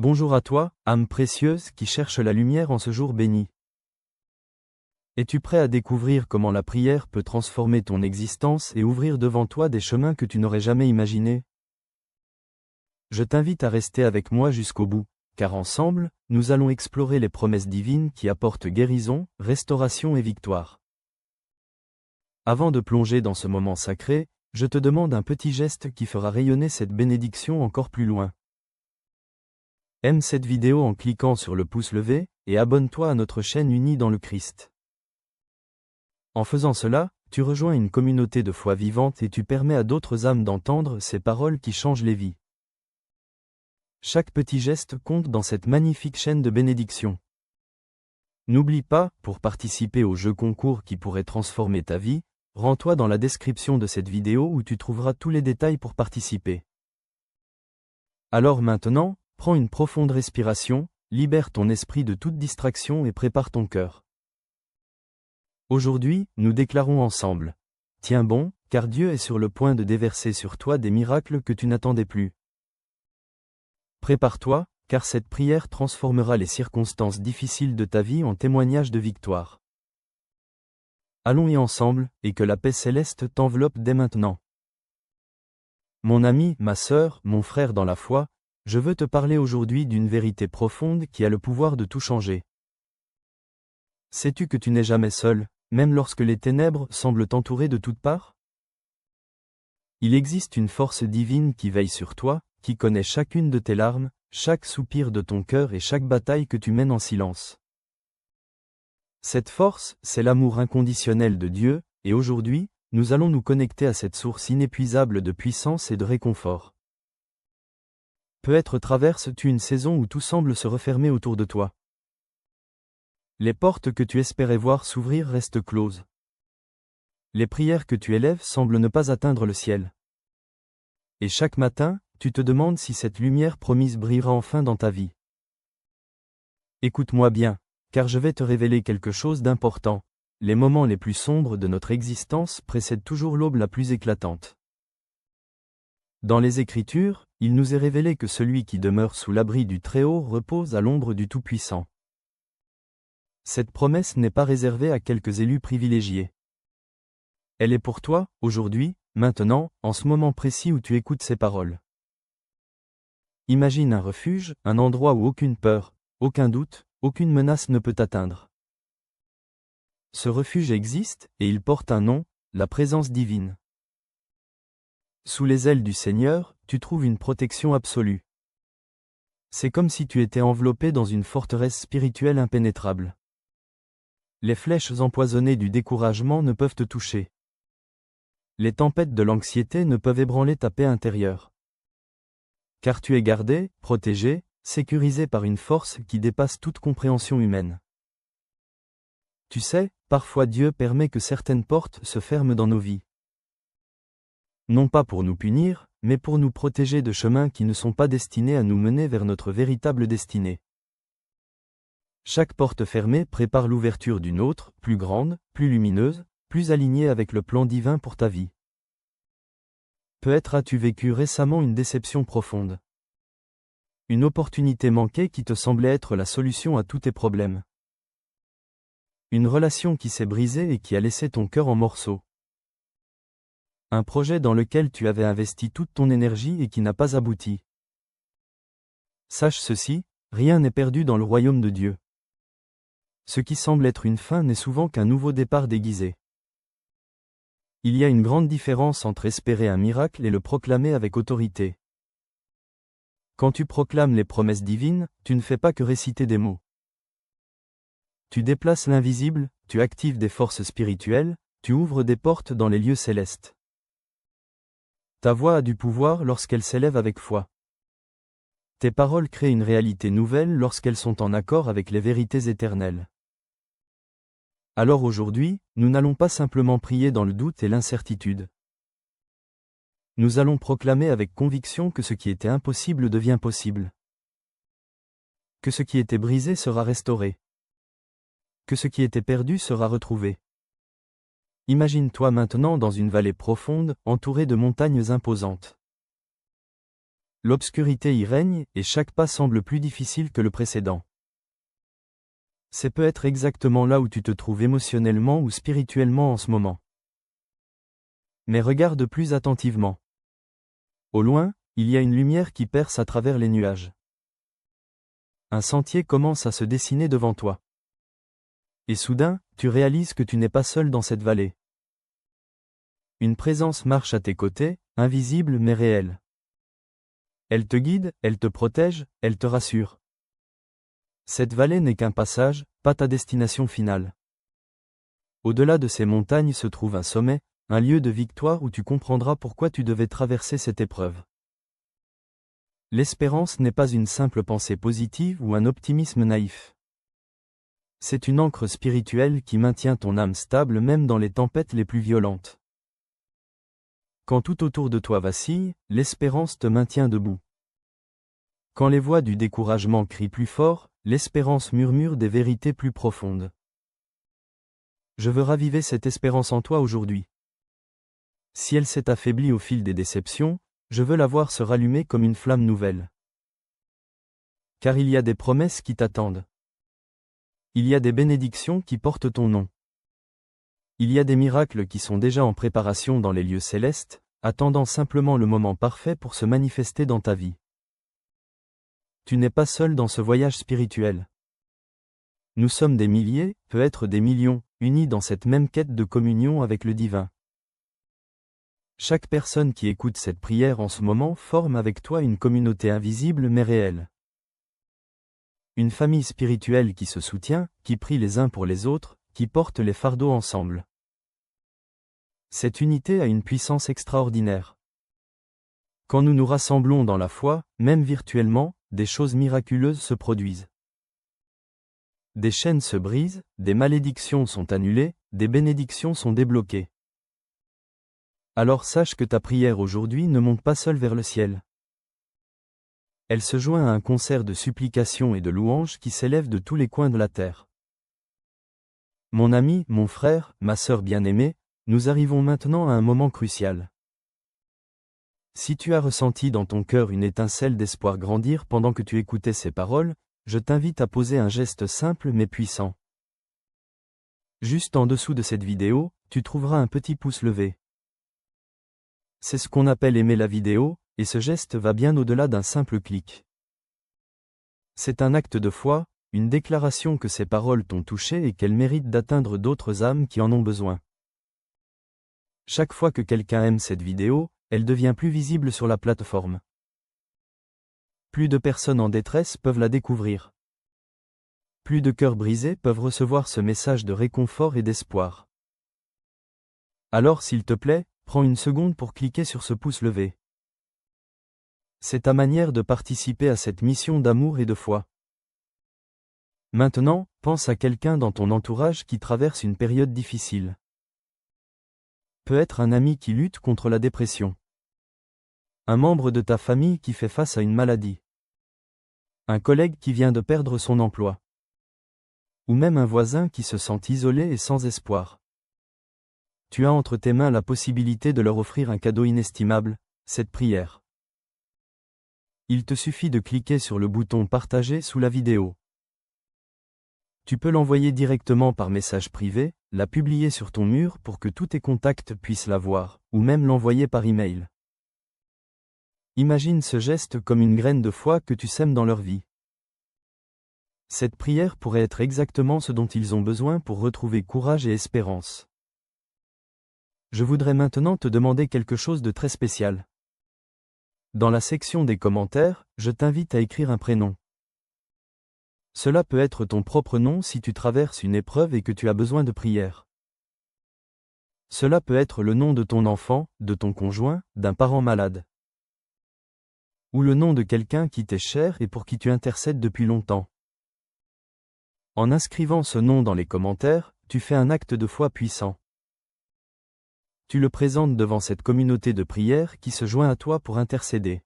Bonjour à toi, âme précieuse qui cherche la lumière en ce jour béni. Es-tu prêt à découvrir comment la prière peut transformer ton existence et ouvrir devant toi des chemins que tu n'aurais jamais imaginés? Je t'invite à rester avec moi jusqu'au bout, car ensemble, nous allons explorer les promesses divines qui apportent guérison, restauration et victoire. Avant de plonger dans ce moment sacré, je te demande un petit geste qui fera rayonner cette bénédiction encore plus loin. Aime cette vidéo en cliquant sur le pouce levé, et abonne-toi à notre chaîne Unis dans le Christ. En faisant cela, tu rejoins une communauté de foi vivante et tu permets à d'autres âmes d'entendre ces paroles qui changent les vies. Chaque petit geste compte dans cette magnifique chaîne de bénédiction. N'oublie pas, pour participer au jeu concours qui pourrait transformer ta vie, rends-toi dans la description de cette vidéo où tu trouveras tous les détails pour participer. Alors maintenant, prends une profonde respiration, libère ton esprit de toute distraction et prépare ton cœur. Aujourd'hui, nous déclarons ensemble. Tiens bon, car Dieu est sur le point de déverser sur toi des miracles que tu n'attendais plus. Prépare-toi, car cette prière transformera les circonstances difficiles de ta vie en témoignages de victoire. Allons-y ensemble, et que la paix céleste t'enveloppe dès maintenant. Mon ami, ma sœur, mon frère dans la foi, je veux te parler aujourd'hui d'une vérité profonde qui a le pouvoir de tout changer. Sais-tu que tu n'es jamais seul, même lorsque les ténèbres semblent t'entourer de toutes parts? Il existe une force divine qui veille sur toi, qui connaît chacune de tes larmes, chaque soupir de ton cœur et chaque bataille que tu mènes en silence. Cette force, c'est l'amour inconditionnel de Dieu, et aujourd'hui, nous allons nous connecter à cette source inépuisable de puissance et de réconfort. Peut-être traverses-tu une saison où tout semble se refermer autour de toi. Les portes que tu espérais voir s'ouvrir restent closes. Les prières que tu élèves semblent ne pas atteindre le ciel. Et chaque matin, tu te demandes si cette lumière promise brillera enfin dans ta vie. Écoute-moi bien, car je vais te révéler quelque chose d'important. Les moments les plus sombres de notre existence précèdent toujours l'aube la plus éclatante. Dans les Écritures, il nous est révélé que celui qui demeure sous l'abri du Très-Haut repose à l'ombre du Tout-Puissant. Cette promesse n'est pas réservée à quelques élus privilégiés. Elle est pour toi, aujourd'hui, maintenant, en ce moment précis où tu écoutes ces paroles. Imagine un refuge, un endroit où aucune peur, aucun doute, aucune menace ne peut t'atteindre. Ce refuge existe, et il porte un nom, la présence divine. Sous les ailes du Seigneur, tu trouves une protection absolue. C'est comme si tu étais enveloppé dans une forteresse spirituelle impénétrable. Les flèches empoisonnées du découragement ne peuvent te toucher. Les tempêtes de l'anxiété ne peuvent ébranler ta paix intérieure. Car tu es gardé, protégé, sécurisé par une force qui dépasse toute compréhension humaine. Tu sais, parfois Dieu permet que certaines portes se ferment dans nos vies. Non pas pour nous punir, mais pour nous protéger de chemins qui ne sont pas destinés à nous mener vers notre véritable destinée. Chaque porte fermée prépare l'ouverture d'une autre, plus grande, plus lumineuse, plus alignée avec le plan divin pour ta vie. Peut-être as-tu vécu récemment une déception profonde. Une opportunité manquée qui te semblait être la solution à tous tes problèmes. Une relation qui s'est brisée et qui a laissé ton cœur en morceaux. Un projet dans lequel tu avais investi toute ton énergie et qui n'a pas abouti. Sache ceci, rien n'est perdu dans le royaume de Dieu. Ce qui semble être une fin n'est souvent qu'un nouveau départ déguisé. Il y a une grande différence entre espérer un miracle et le proclamer avec autorité. Quand tu proclames les promesses divines, tu ne fais pas que réciter des mots. Tu déplaces l'invisible, tu actives des forces spirituelles, tu ouvres des portes dans les lieux célestes. Ta voix a du pouvoir lorsqu'elle s'élève avec foi. Tes paroles créent une réalité nouvelle lorsqu'elles sont en accord avec les vérités éternelles. Alors aujourd'hui, nous n'allons pas simplement prier dans le doute et l'incertitude. Nous allons proclamer avec conviction que ce qui était impossible devient possible. Que ce qui était brisé sera restauré. Que ce qui était perdu sera retrouvé. Imagine-toi maintenant dans une vallée profonde, entourée de montagnes imposantes. L'obscurité y règne et chaque pas semble plus difficile que le précédent. C'est peut-être exactement là où tu te trouves émotionnellement ou spirituellement en ce moment. Mais regarde plus attentivement. Au loin, il y a une lumière qui perce à travers les nuages. Un sentier commence à se dessiner devant toi. Et soudain, tu réalises que tu n'es pas seul dans cette vallée. Une présence marche à tes côtés, invisible mais réelle. Elle te guide, elle te protège, elle te rassure. Cette vallée n'est qu'un passage, pas ta destination finale. Au-delà de ces montagnes se trouve un sommet, un lieu de victoire où tu comprendras pourquoi tu devais traverser cette épreuve. L'espérance n'est pas une simple pensée positive ou un optimisme naïf. C'est une ancre spirituelle qui maintient ton âme stable même dans les tempêtes les plus violentes. Quand tout autour de toi vacille, l'espérance te maintient debout. Quand les voix du découragement crient plus fort, l'espérance murmure des vérités plus profondes. Je veux raviver cette espérance en toi aujourd'hui. Si elle s'est affaiblie au fil des déceptions, je veux la voir se rallumer comme une flamme nouvelle. Car il y a des promesses qui t'attendent. Il y a des bénédictions qui portent ton nom. Il y a des miracles qui sont déjà en préparation dans les lieux célestes, attendant simplement le moment parfait pour se manifester dans ta vie. Tu n'es pas seul dans ce voyage spirituel. Nous sommes des milliers, peut-être des millions, unis dans cette même quête de communion avec le divin. Chaque personne qui écoute cette prière en ce moment forme avec toi une communauté invisible mais réelle. Une famille spirituelle qui se soutient, qui prie les uns pour les autres, qui porte les fardeaux ensemble. Cette unité a une puissance extraordinaire. Quand nous nous rassemblons dans la foi, même virtuellement, des choses miraculeuses se produisent. Des chaînes se brisent, des malédictions sont annulées, des bénédictions sont débloquées. Alors sache que ta prière aujourd'hui ne monte pas seule vers le ciel. Elle se joint à un concert de supplications et de louanges qui s'élève de tous les coins de la terre. Mon ami, mon frère, ma sœur bien-aimée, nous arrivons maintenant à un moment crucial. Si tu as ressenti dans ton cœur une étincelle d'espoir grandir pendant que tu écoutais ces paroles, je t'invite à poser un geste simple mais puissant. Juste en dessous de cette vidéo, tu trouveras un petit pouce levé. C'est ce qu'on appelle aimer la vidéo, et ce geste va bien au-delà d'un simple clic. C'est un acte de foi, une déclaration que ces paroles t'ont touché et qu'elles méritent d'atteindre d'autres âmes qui en ont besoin. Chaque fois que quelqu'un aime cette vidéo, elle devient plus visible sur la plateforme. Plus de personnes en détresse peuvent la découvrir. Plus de cœurs brisés peuvent recevoir ce message de réconfort et d'espoir. Alors s'il te plaît, prends une seconde pour cliquer sur ce pouce levé. C'est ta manière de participer à cette mission d'amour et de foi. Maintenant, pense à quelqu'un dans ton entourage qui traverse une période difficile. Peut être un ami qui lutte contre la dépression. Un membre de ta famille qui fait face à une maladie. Un collègue qui vient de perdre son emploi. Ou même un voisin qui se sent isolé et sans espoir. Tu as entre tes mains la possibilité de leur offrir un cadeau inestimable, cette prière. Il te suffit de cliquer sur le bouton Partager sous la vidéo. Tu peux l'envoyer directement par message privé, la publier sur ton mur pour que tous tes contacts puissent la voir, ou même l'envoyer par email. Imagine ce geste comme une graine de foi que tu sèmes dans leur vie. Cette prière pourrait être exactement ce dont ils ont besoin pour retrouver courage et espérance. Je voudrais maintenant te demander quelque chose de très spécial. Dans la section des commentaires, je t'invite à écrire un prénom. Cela peut être ton propre nom si tu traverses une épreuve et que tu as besoin de prière. Cela peut être le nom de ton enfant, de ton conjoint, d'un parent malade. Ou le nom de quelqu'un qui t'est cher et pour qui tu intercèdes depuis longtemps. En inscrivant ce nom dans les commentaires, tu fais un acte de foi puissant. Tu le présentes devant cette communauté de prière qui se joint à toi pour intercéder.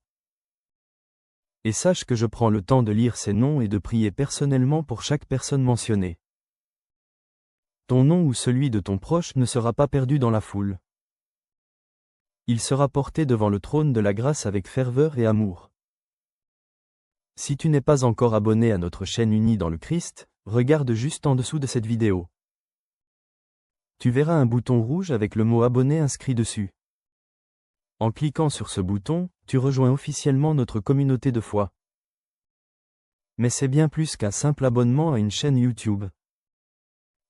Et sache que je prends le temps de lire ces noms et de prier personnellement pour chaque personne mentionnée. Ton nom ou celui de ton proche ne sera pas perdu dans la foule. Il sera porté devant le trône de la grâce avec ferveur et amour. Si tu n'es pas encore abonné à notre chaîne Unis dans le Christ, regarde juste en dessous de cette vidéo. Tu verras un bouton rouge avec le mot abonné inscrit dessus. En cliquant sur ce bouton, tu rejoins officiellement notre communauté de foi. Mais c'est bien plus qu'un simple abonnement à une chaîne YouTube.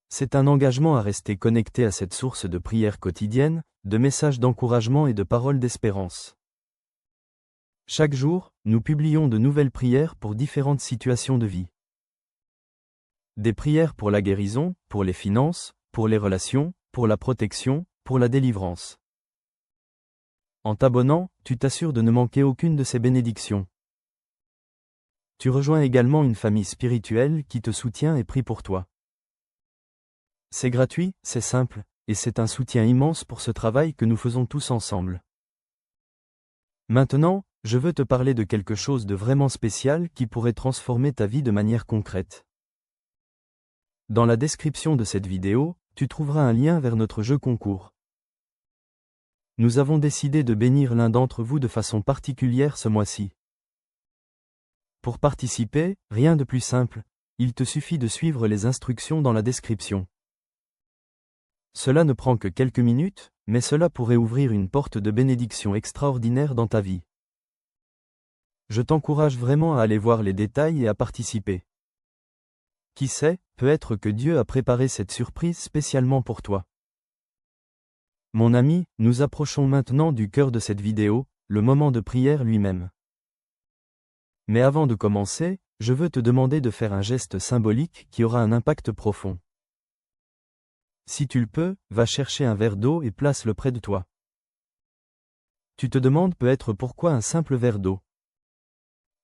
C'est un engagement à rester connecté à cette source de prières quotidiennes, de messages d'encouragement et de paroles d'espérance. Chaque jour, nous publions de nouvelles prières pour différentes situations de vie. Des prières pour la guérison, pour les finances, pour les relations, pour la protection, pour la délivrance. En t'abonnant, tu t'assures de ne manquer aucune de ces bénédictions. Tu rejoins également une famille spirituelle qui te soutient et prie pour toi. C'est gratuit, c'est simple, et c'est un soutien immense pour ce travail que nous faisons tous ensemble. Maintenant, je veux te parler de quelque chose de vraiment spécial qui pourrait transformer ta vie de manière concrète. Dans la description de cette vidéo, tu trouveras un lien vers notre jeu concours. Nous avons décidé de bénir l'un d'entre vous de façon particulière ce mois-ci. Pour participer, rien de plus simple, il te suffit de suivre les instructions dans la description. Cela ne prend que quelques minutes, mais cela pourrait ouvrir une porte de bénédiction extraordinaire dans ta vie. Je t'encourage vraiment à aller voir les détails et à participer. Qui sait, peut-être que Dieu a préparé cette surprise spécialement pour toi. Mon ami, nous approchons maintenant du cœur de cette vidéo, le moment de prière lui-même. Mais avant de commencer, je veux te demander de faire un geste symbolique qui aura un impact profond. Si tu le peux, va chercher un verre d'eau et place-le près de toi. Tu te demandes peut-être pourquoi un simple verre d'eau.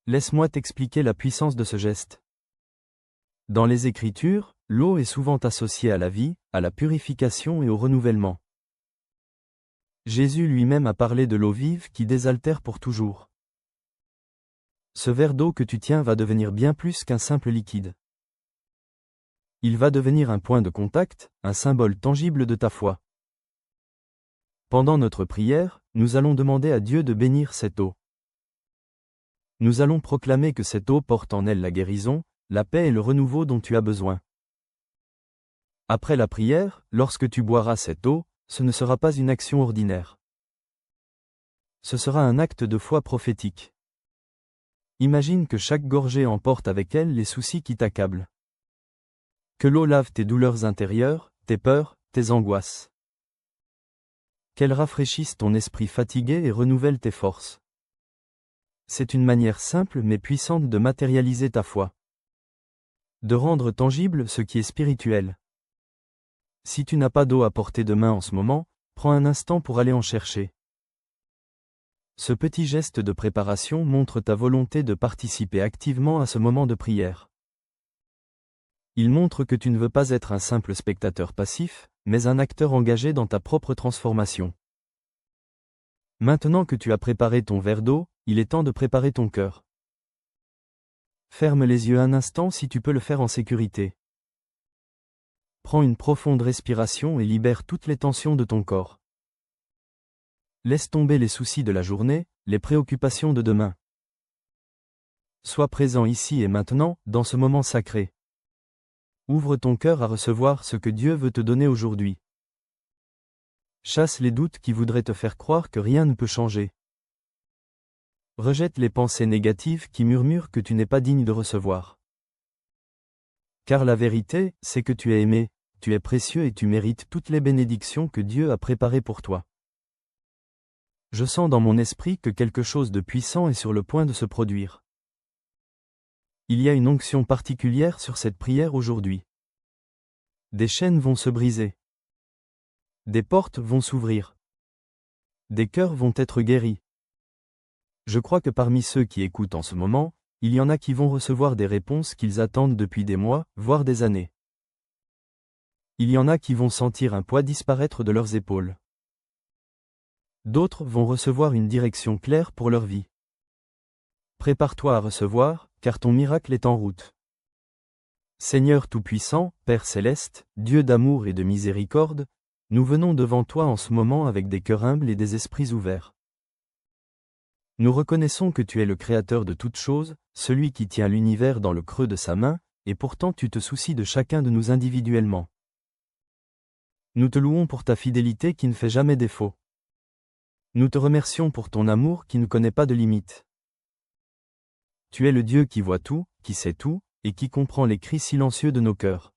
Laisse-moi t'expliquer la puissance de ce geste. Dans les Écritures, l'eau est souvent associée à la vie, à la purification et au renouvellement. Jésus lui-même a parlé de l'eau vive qui désaltère pour toujours. Ce verre d'eau que tu tiens va devenir bien plus qu'un simple liquide. Il va devenir un point de contact, un symbole tangible de ta foi. Pendant notre prière, nous allons demander à Dieu de bénir cette eau. Nous allons proclamer que cette eau porte en elle la guérison, la paix et le renouveau dont tu as besoin. Après la prière, lorsque tu boiras cette eau, ce ne sera pas une action ordinaire. Ce sera un acte de foi prophétique. Imagine que chaque gorgée emporte avec elle les soucis qui t'accablent. Que l'eau lave tes douleurs intérieures, tes peurs, tes angoisses. Qu'elle rafraîchisse ton esprit fatigué et renouvelle tes forces. C'est une manière simple mais puissante de matérialiser ta foi. De rendre tangible ce qui est spirituel. Si tu n'as pas d'eau à portée de main en ce moment, prends un instant pour aller en chercher. Ce petit geste de préparation montre ta volonté de participer activement à ce moment de prière. Il montre que tu ne veux pas être un simple spectateur passif, mais un acteur engagé dans ta propre transformation. Maintenant que tu as préparé ton verre d'eau, il est temps de préparer ton cœur. Ferme les yeux un instant si tu peux le faire en sécurité. Prends une profonde respiration et libère toutes les tensions de ton corps. Laisse tomber les soucis de la journée, les préoccupations de demain. Sois présent ici et maintenant, dans ce moment sacré. Ouvre ton cœur à recevoir ce que Dieu veut te donner aujourd'hui. Chasse les doutes qui voudraient te faire croire que rien ne peut changer. Rejette les pensées négatives qui murmurent que tu n'es pas digne de recevoir. Car la vérité, c'est que tu es aimé, tu es précieux et tu mérites toutes les bénédictions que Dieu a préparées pour toi. Je sens dans mon esprit que quelque chose de puissant est sur le point de se produire. Il y a une onction particulière sur cette prière aujourd'hui. Des chaînes vont se briser. Des portes vont s'ouvrir. Des cœurs vont être guéris. Je crois que parmi ceux qui écoutent en ce moment, il y en a qui vont recevoir des réponses qu'ils attendent depuis des mois, voire des années. Il y en a qui vont sentir un poids disparaître de leurs épaules. D'autres vont recevoir une direction claire pour leur vie. Prépare-toi à recevoir, car ton miracle est en route. Seigneur Tout-Puissant, Père Céleste, Dieu d'amour et de miséricorde, nous venons devant toi en ce moment avec des cœurs humbles et des esprits ouverts. Nous reconnaissons que tu es le Créateur de toutes choses, celui qui tient l'univers dans le creux de sa main, et pourtant tu te soucies de chacun de nous individuellement. Nous te louons pour ta fidélité qui ne fait jamais défaut. Nous te remercions pour ton amour qui ne connaît pas de limite. Tu es le Dieu qui voit tout, qui sait tout, et qui comprend les cris silencieux de nos cœurs.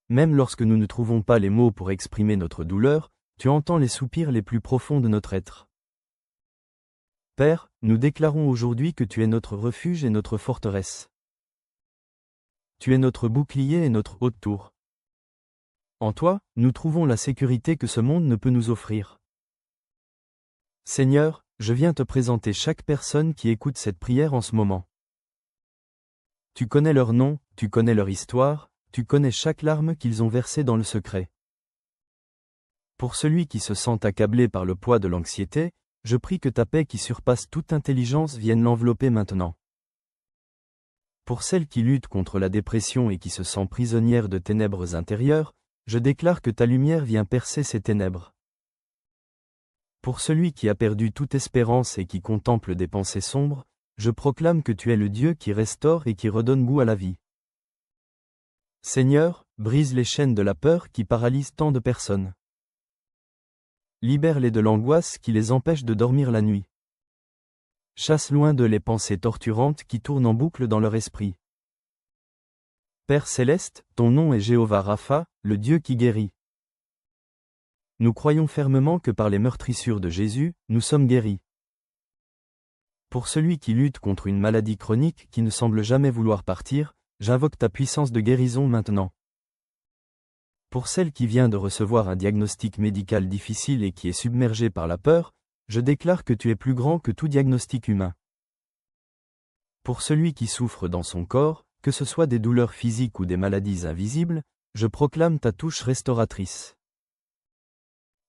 Même lorsque nous ne trouvons pas les mots pour exprimer notre douleur, tu entends les soupirs les plus profonds de notre être. Père, nous déclarons aujourd'hui que tu es notre refuge et notre forteresse. Tu es notre bouclier et notre haute tour. En toi, nous trouvons la sécurité que ce monde ne peut nous offrir. Seigneur, je viens te présenter chaque personne qui écoute cette prière en ce moment. Tu connais leur nom, tu connais leur histoire, tu connais chaque larme qu'ils ont versée dans le secret. Pour celui qui se sent accablé par le poids de l'anxiété, je prie que ta paix qui surpasse toute intelligence vienne l'envelopper maintenant. Pour celle qui lutte contre la dépression et qui se sent prisonnière de ténèbres intérieures, je déclare que ta lumière vient percer ces ténèbres. Pour celui qui a perdu toute espérance et qui contemple des pensées sombres, je proclame que tu es le Dieu qui restaure et qui redonne goût à la vie. Seigneur, brise les chaînes de la peur qui paralysent tant de personnes. Libère-les de l'angoisse qui les empêche de dormir la nuit. Chasse loin d'eux les pensées torturantes qui tournent en boucle dans leur esprit. Père céleste, ton nom est Jéhovah Rapha, le Dieu qui guérit. Nous croyons fermement que par les meurtrissures de Jésus, nous sommes guéris. Pour celui qui lutte contre une maladie chronique qui ne semble jamais vouloir partir, j'invoque ta puissance de guérison maintenant. Pour celle qui vient de recevoir un diagnostic médical difficile et qui est submergée par la peur, je déclare que tu es plus grand que tout diagnostic humain. Pour celui qui souffre dans son corps, que ce soit des douleurs physiques ou des maladies invisibles, je proclame ta touche restauratrice.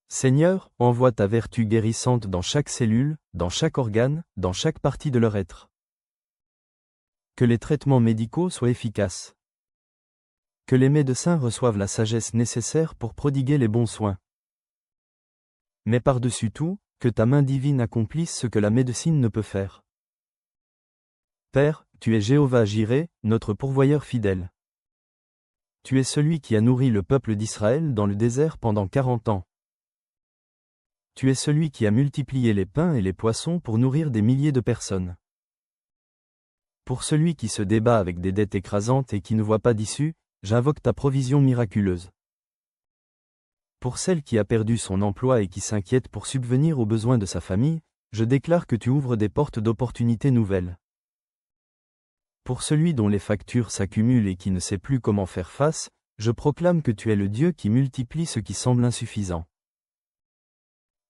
Seigneur, envoie ta vertu guérissante dans chaque cellule, dans chaque organe, dans chaque partie de leur être. Que les traitements médicaux soient efficaces. Que les médecins reçoivent la sagesse nécessaire pour prodiguer les bons soins. Mais par-dessus tout, que ta main divine accomplisse ce que la médecine ne peut faire. Père, tu es Jéhovah Jireh, notre pourvoyeur fidèle. Tu es celui qui a nourri le peuple d'Israël dans le désert pendant 40 ans. Tu es celui qui a multiplié les pains et les poissons pour nourrir des milliers de personnes. Pour celui qui se débat avec des dettes écrasantes et qui ne voit pas d'issue, j'invoque ta provision miraculeuse. Pour celle qui a perdu son emploi et qui s'inquiète pour subvenir aux besoins de sa famille, je déclare que tu ouvres des portes d'opportunités nouvelles. Pour celui dont les factures s'accumulent et qui ne sait plus comment faire face, je proclame que tu es le Dieu qui multiplie ce qui semble insuffisant.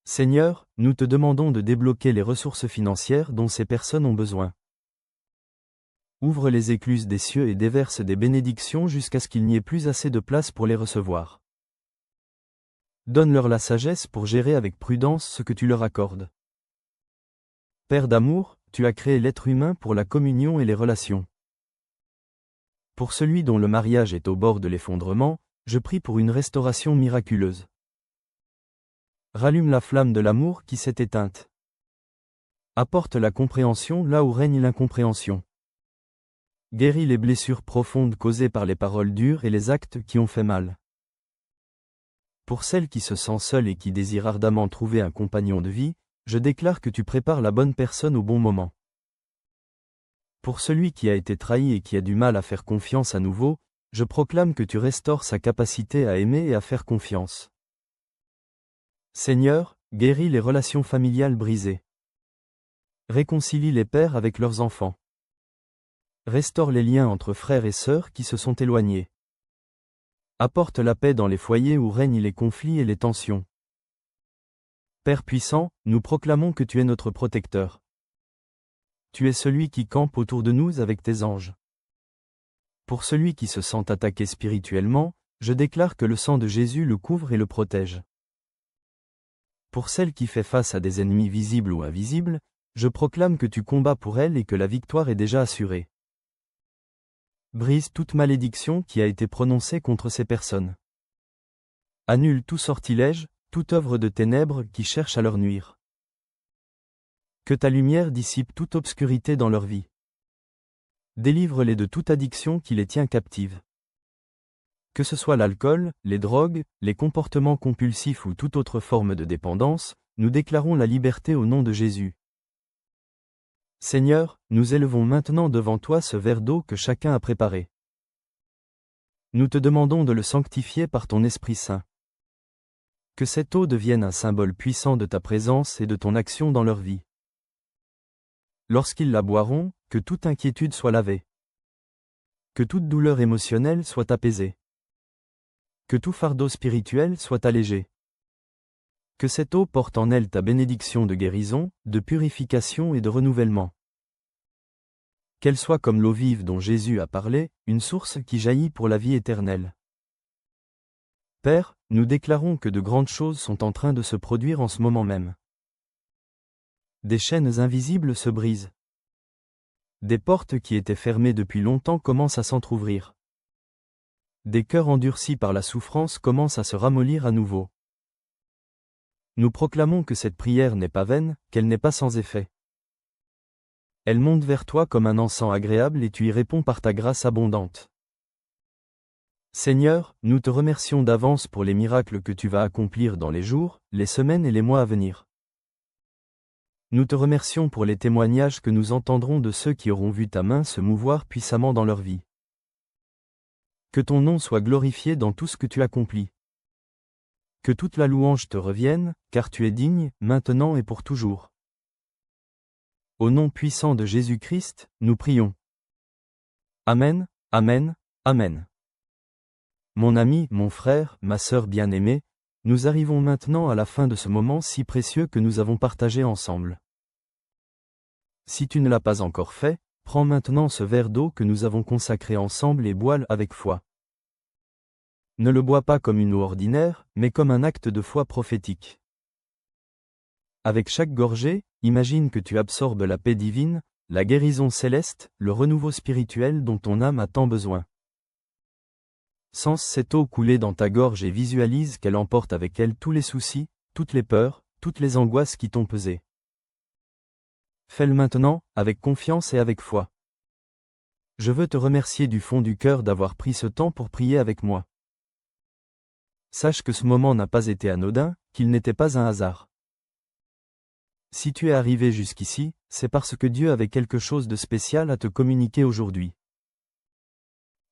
Seigneur, nous te demandons de débloquer les ressources financières dont ces personnes ont besoin. Ouvre les écluses des cieux et déverse des bénédictions jusqu'à ce qu'il n'y ait plus assez de place pour les recevoir. Donne-leur la sagesse pour gérer avec prudence ce que tu leur accordes. Père d'amour, tu as créé l'être humain pour la communion et les relations. Pour celui dont le mariage est au bord de l'effondrement, je prie pour une restauration miraculeuse. Rallume la flamme de l'amour qui s'est éteinte. Apporte la compréhension là où règne l'incompréhension. Guéris les blessures profondes causées par les paroles dures et les actes qui ont fait mal. Pour celle qui se sent seule et qui désire ardemment trouver un compagnon de vie, je déclare que tu prépares la bonne personne au bon moment. Pour celui qui a été trahi et qui a du mal à faire confiance à nouveau, je proclame que tu restaures sa capacité à aimer et à faire confiance. Seigneur, guéris les relations familiales brisées. Réconcilie les pères avec leurs enfants. Restaure les liens entre frères et sœurs qui se sont éloignés. Apporte la paix dans les foyers où règnent les conflits et les tensions. Père puissant, nous proclamons que tu es notre protecteur. Tu es celui qui campe autour de nous avec tes anges. Pour celui qui se sent attaqué spirituellement, je déclare que le sang de Jésus le couvre et le protège. Pour celle qui fait face à des ennemis visibles ou invisibles, je proclame que tu combats pour elle et que la victoire est déjà assurée. Brise toute malédiction qui a été prononcée contre ces personnes. Annule tout sortilège, toute œuvre de ténèbres qui cherche à leur nuire. Que ta lumière dissipe toute obscurité dans leur vie. Délivre-les de toute addiction qui les tient captives. Que ce soit l'alcool, les drogues, les comportements compulsifs ou toute autre forme de dépendance, nous déclarons la liberté au nom de Jésus. Seigneur, nous élevons maintenant devant toi ce verre d'eau que chacun a préparé. Nous te demandons de le sanctifier par ton Esprit Saint. Que cette eau devienne un symbole puissant de ta présence et de ton action dans leur vie. Lorsqu'ils la boiront, que toute inquiétude soit lavée. Que toute douleur émotionnelle soit apaisée. Que tout fardeau spirituel soit allégé. Que cette eau porte en elle ta bénédiction de guérison, de purification et de renouvellement. Qu'elle soit comme l'eau vive dont Jésus a parlé, une source qui jaillit pour la vie éternelle. Père, nous déclarons que de grandes choses sont en train de se produire en ce moment même. Des chaînes invisibles se brisent. Des portes qui étaient fermées depuis longtemps commencent à s'entr'ouvrir. Des cœurs endurcis par la souffrance commencent à se ramollir à nouveau. Nous proclamons que cette prière n'est pas vaine, qu'elle n'est pas sans effet. Elle monte vers toi comme un encens agréable et tu y réponds par ta grâce abondante. Seigneur, nous te remercions d'avance pour les miracles que tu vas accomplir dans les jours, les semaines et les mois à venir. Nous te remercions pour les témoignages que nous entendrons de ceux qui auront vu ta main se mouvoir puissamment dans leur vie. Que ton nom soit glorifié dans tout ce que tu accomplis. Que toute la louange te revienne, car tu es digne, maintenant et pour toujours. Au nom puissant de Jésus-Christ, nous prions. Amen, Amen, Amen. Mon ami, mon frère, ma sœur bien-aimée, nous arrivons maintenant à la fin de ce moment si précieux que nous avons partagé ensemble. Si tu ne l'as pas encore fait, prends maintenant ce verre d'eau que nous avons consacré ensemble et bois-le avec foi. Ne le bois pas comme une eau ordinaire, mais comme un acte de foi prophétique. Avec chaque gorgée, imagine que tu absorbes la paix divine, la guérison céleste, le renouveau spirituel dont ton âme a tant besoin. Sens cette eau couler dans ta gorge et visualise qu'elle emporte avec elle tous les soucis, toutes les peurs, toutes les angoisses qui t'ont pesé. Fais-le maintenant, avec confiance et avec foi. Je veux te remercier du fond du cœur d'avoir pris ce temps pour prier avec moi. Sache que ce moment n'a pas été anodin, qu'il n'était pas un hasard. Si tu es arrivé jusqu'ici, c'est parce que Dieu avait quelque chose de spécial à te communiquer aujourd'hui.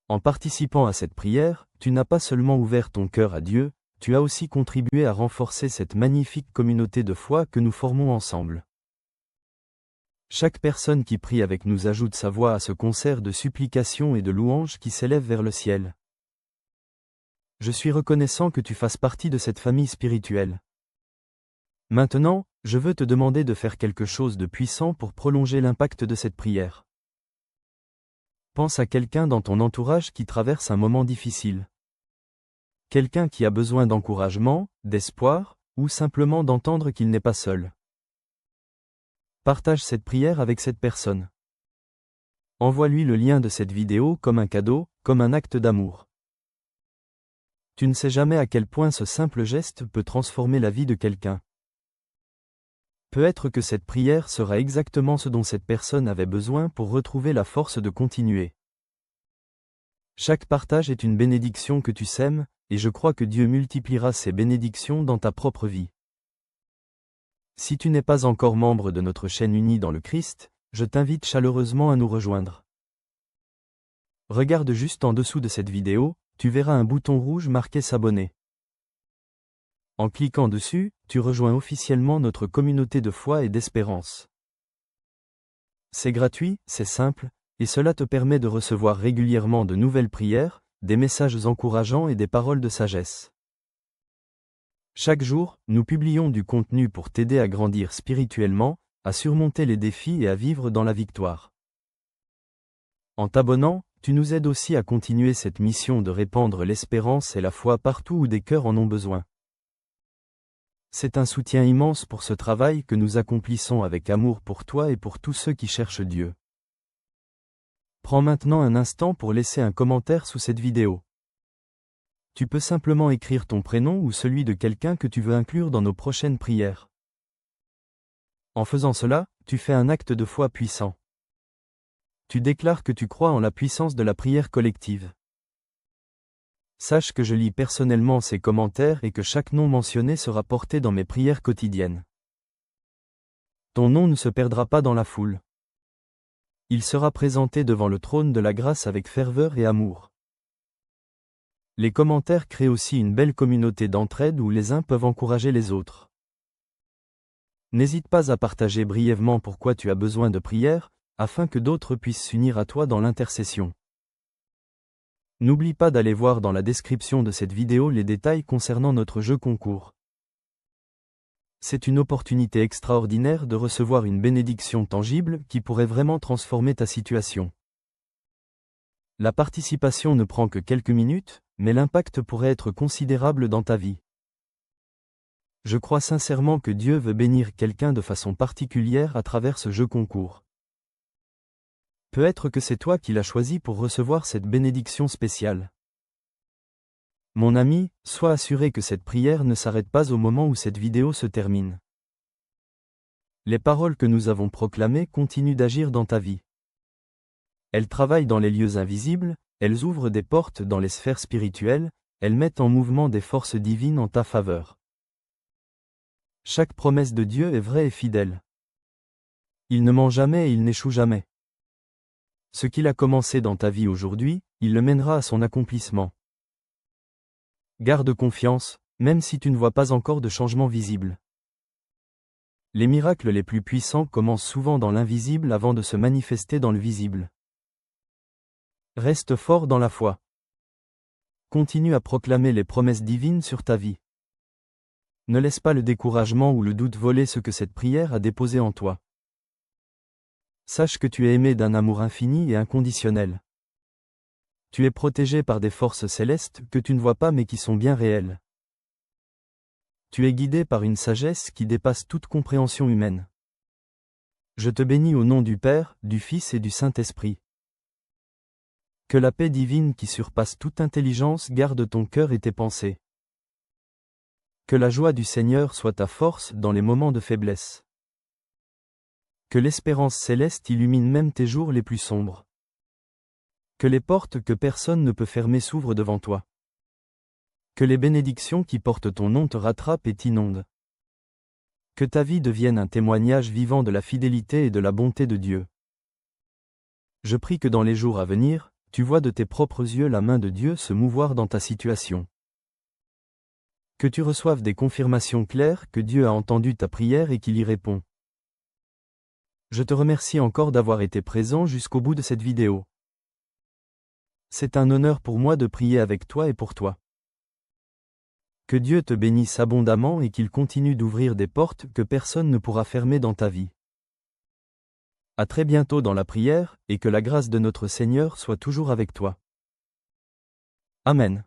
En participant à cette prière, tu n'as pas seulement ouvert ton cœur à Dieu, tu as aussi contribué à renforcer cette magnifique communauté de foi que nous formons ensemble. Chaque personne qui prie avec nous ajoute sa voix à ce concert de supplications et de louanges qui s'élève vers le ciel. Je suis reconnaissant que tu fasses partie de cette famille spirituelle. Maintenant, je veux te demander de faire quelque chose de puissant pour prolonger l'impact de cette prière. Pense à quelqu'un dans ton entourage qui traverse un moment difficile. Quelqu'un qui a besoin d'encouragement, d'espoir, ou simplement d'entendre qu'il n'est pas seul. Partage cette prière avec cette personne. Envoie-lui le lien de cette vidéo comme un cadeau, comme un acte d'amour. Tu ne sais jamais à quel point ce simple geste peut transformer la vie de quelqu'un. Peut-être que cette prière sera exactement ce dont cette personne avait besoin pour retrouver la force de continuer. Chaque partage est une bénédiction que tu sèmes, et je crois que Dieu multipliera ces bénédictions dans ta propre vie. Si tu n'es pas encore membre de notre chaîne unie dans le Christ, je t'invite chaleureusement à nous rejoindre. Regarde juste en dessous de cette vidéo, tu verras un bouton rouge marqué s'abonner. En cliquant dessus, tu rejoins officiellement notre communauté de foi et d'espérance. C'est gratuit, c'est simple, et cela te permet de recevoir régulièrement de nouvelles prières, des messages encourageants et des paroles de sagesse. Chaque jour, nous publions du contenu pour t'aider à grandir spirituellement, à surmonter les défis et à vivre dans la victoire. En t'abonnant, tu nous aides aussi à continuer cette mission de répandre l'espérance et la foi partout où des cœurs en ont besoin. C'est un soutien immense pour ce travail que nous accomplissons avec amour pour toi et pour tous ceux qui cherchent Dieu. Prends maintenant un instant pour laisser un commentaire sous cette vidéo. Tu peux simplement écrire ton prénom ou celui de quelqu'un que tu veux inclure dans nos prochaines prières. En faisant cela, tu fais un acte de foi puissant. Tu déclares que tu crois en la puissance de la prière collective. Sache que je lis personnellement ces commentaires et que chaque nom mentionné sera porté dans mes prières quotidiennes. Ton nom ne se perdra pas dans la foule. Il sera présenté devant le trône de la grâce avec ferveur et amour. Les commentaires créent aussi une belle communauté d'entraide où les uns peuvent encourager les autres. N'hésite pas à partager brièvement pourquoi tu as besoin de prière, afin que d'autres puissent s'unir à toi dans l'intercession. N'oublie pas d'aller voir dans la description de cette vidéo les détails concernant notre jeu concours. C'est une opportunité extraordinaire de recevoir une bénédiction tangible qui pourrait vraiment transformer ta situation. La participation ne prend que quelques minutes, mais l'impact pourrait être considérable dans ta vie. Je crois sincèrement que Dieu veut bénir quelqu'un de façon particulière à travers ce jeu concours. Peut-être que c'est toi qui l'as choisi pour recevoir cette bénédiction spéciale. Mon ami, sois assuré que cette prière ne s'arrête pas au moment où cette vidéo se termine. Les paroles que nous avons proclamées continuent d'agir dans ta vie. Elles travaillent dans les lieux invisibles, elles ouvrent des portes dans les sphères spirituelles, elles mettent en mouvement des forces divines en ta faveur. Chaque promesse de Dieu est vraie et fidèle. Il ne ment jamais et il n'échoue jamais. Ce qu'il a commencé dans ta vie aujourd'hui, il le mènera à son accomplissement. Garde confiance, même si tu ne vois pas encore de changement visible. Les miracles les plus puissants commencent souvent dans l'invisible avant de se manifester dans le visible. Reste fort dans la foi. Continue à proclamer les promesses divines sur ta vie. Ne laisse pas le découragement ou le doute voler ce que cette prière a déposé en toi. Sache que tu es aimé d'un amour infini et inconditionnel. Tu es protégé par des forces célestes que tu ne vois pas mais qui sont bien réelles. Tu es guidé par une sagesse qui dépasse toute compréhension humaine. Je te bénis au nom du Père, du Fils et du Saint-Esprit. Que la paix divine qui surpasse toute intelligence garde ton cœur et tes pensées. Que la joie du Seigneur soit ta force dans les moments de faiblesse. Que l'espérance céleste illumine même tes jours les plus sombres. Que les portes que personne ne peut fermer s'ouvrent devant toi. Que les bénédictions qui portent ton nom te rattrapent et t'inondent. Que ta vie devienne un témoignage vivant de la fidélité et de la bonté de Dieu. Je prie que dans les jours à venir, tu vois de tes propres yeux la main de Dieu se mouvoir dans ta situation. Que tu reçoives des confirmations claires que Dieu a entendu ta prière et qu'il y répond. Je te remercie encore d'avoir été présent jusqu'au bout de cette vidéo. C'est un honneur pour moi de prier avec toi et pour toi. Que Dieu te bénisse abondamment et qu'il continue d'ouvrir des portes que personne ne pourra fermer dans ta vie. À très bientôt dans la prière, et que la grâce de notre Seigneur soit toujours avec toi. Amen.